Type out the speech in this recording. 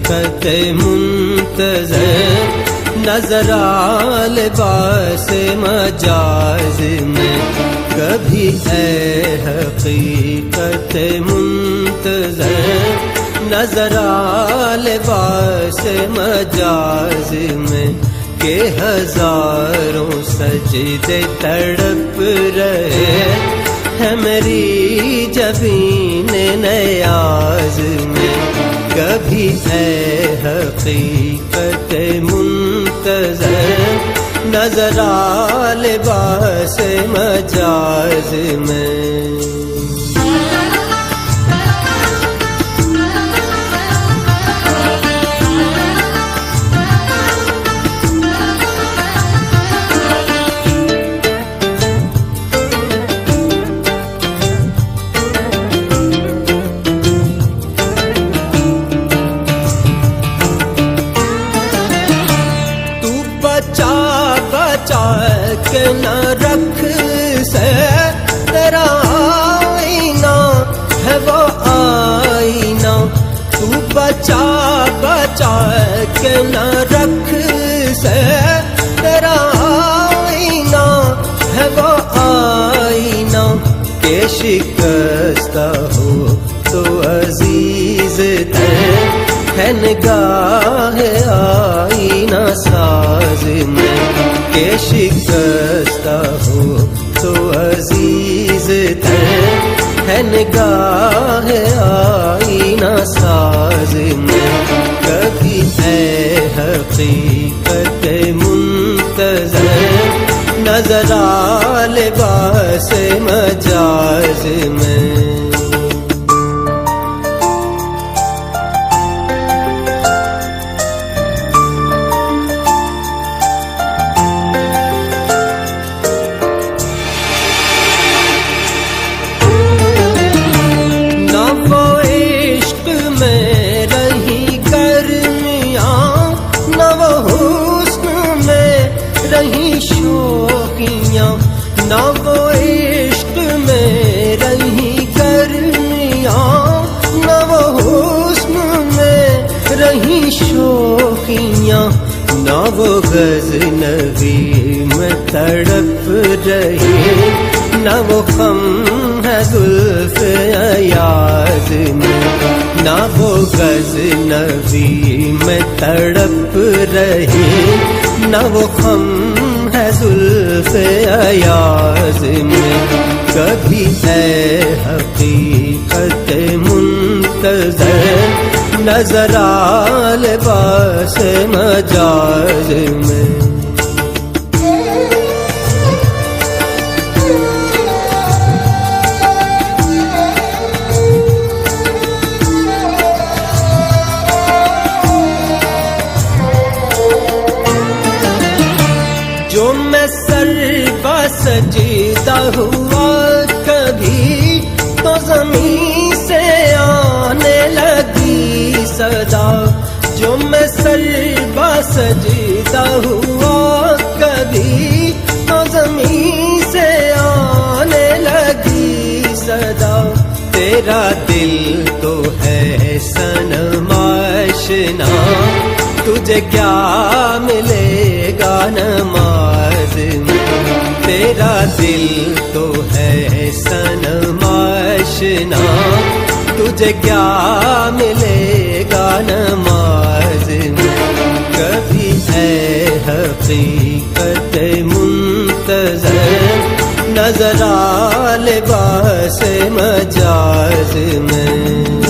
हकीकत मुंतज़र नजर लिबास मजाज में। कभी ऐ हकीकत मुंतज़र नजर लिबास मजाज में के हजारों सजदे तड़प रहे है मेरी जबीन नयाज में। कभी ऐ हकीकत मुंतज़र नजर लिबास मजाज में। के न रख से तेरा आईना है वो आईना। तू बचा बचा के न रख से तेरा आईना है वो आईना। के शिकस्ता हो तो अजीज है निगाह आईना साज में। के शिकस्ता हो तो अजीज है निगाह आईना साज में। कभी ऐ हकीकत मुंतज़र नजर लिबास मजाज में। ना वो इश्क में रही गर्मियाँ ना वो हुस्न में रही शौकियाँ। ना वो गज़नवी में तड़प रही ना वो ख़म है ज़ुल्फ़ अयाज़ में। ना वो गज़नवी में तड़प रही ना वो ख़म है ज़ुल्फ़ अयाज़ में। कभी ऐ हकीकत मुंतज़र नजर लिबास मजाज में। जो मैं सरबा सजदा हुआ कभी तो ज़मीन से आने लगी सदा। जो मैं सरबा सजदा हुआ कभी तो ज़मीन से आने लगी सदा। तेरा दिल तो है सनम आशिना तुझे क्या मिलेगा नमाज में। तेरा दिल तो है सनम आशिना तुझे क्या मिलेगा नमाज में। कभी ऐ हकीकत मुंतज़र नजर लिबास मजाज में।